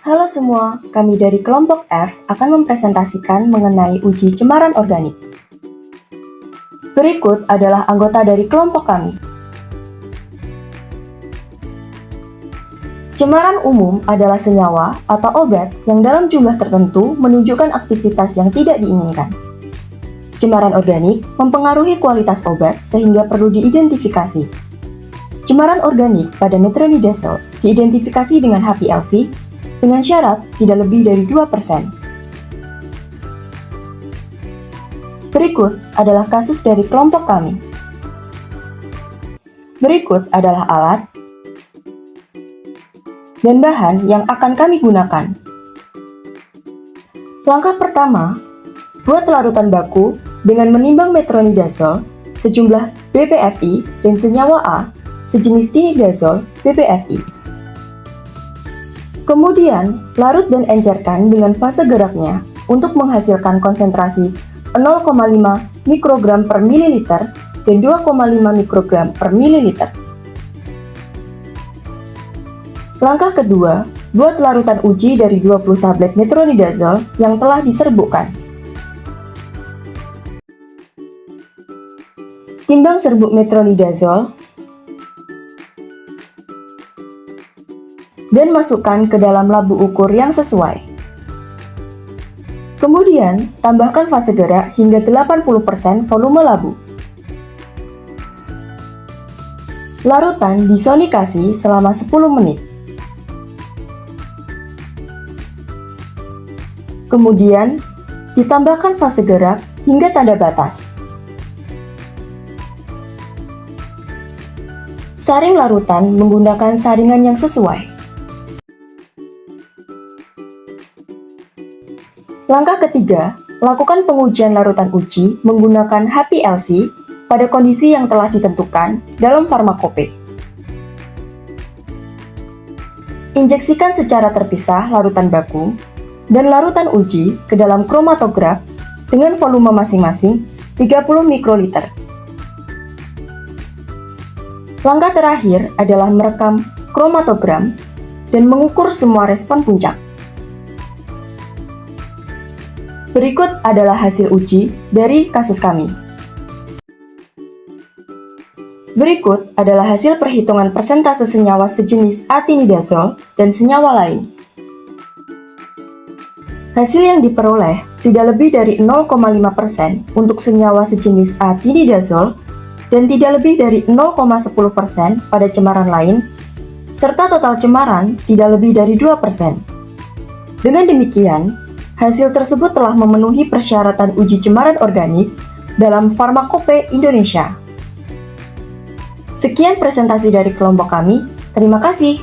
Halo semua, kami dari kelompok F akan mempresentasikan mengenai uji cemaran organik. Berikut adalah anggota dari kelompok kami. Cemaran umum adalah senyawa atau obat yang dalam jumlah tertentu menunjukkan aktivitas yang tidak diinginkan. Cemaran organik mempengaruhi kualitas obat sehingga perlu diidentifikasi. Cemaran organik pada metronidazole diidentifikasi dengan HPLC dengan syarat tidak lebih dari 2%. Berikut adalah kasus dari kelompok kami. Berikut adalah alat dan bahan yang akan kami gunakan. Langkah pertama, buat larutan baku dengan menimbang metronidazole sejumlah BPFI dan senyawa A sejenis tinidazole BPFI. Kemudian, larut dan encerkan dengan fase geraknya untuk menghasilkan konsentrasi 0,5 mikrogram per mililiter dan 2,5 mikrogram per mililiter. Langkah kedua, buat larutan uji dari 20 tablet metronidazole yang telah diserbukkan. Timbang serbuk metronidazole dan masukkan ke dalam labu ukur yang sesuai. Kemudian, tambahkan fase gerak hingga 80% volume labu. Larutan disonikasi selama 10 menit. Kemudian, ditambahkan fase gerak hingga tanda batas. Saring larutan menggunakan saringan yang sesuai. Langkah ketiga, lakukan pengujian larutan uji menggunakan HPLC pada kondisi yang telah ditentukan dalam farmakope. Injeksikan secara terpisah larutan baku dan larutan uji ke dalam kromatograf dengan volume masing-masing 30 mikroliter. Langkah terakhir adalah merekam kromatogram dan mengukur semua respon puncak. Berikut adalah hasil uji dari kasus kami. Berikut adalah hasil perhitungan persentase senyawa sejenis atinidazole dan senyawa lain. Hasil yang diperoleh tidak lebih dari 0,5% untuk senyawa sejenis atinidazole dan tidak lebih dari 0,10% pada cemaran lain, serta total cemaran tidak lebih dari 2%. Dengan demikian, hasil tersebut telah memenuhi persyaratan uji cemaran organik dalam Farmakope Indonesia. Sekian presentasi dari kelompok kami. Terima kasih.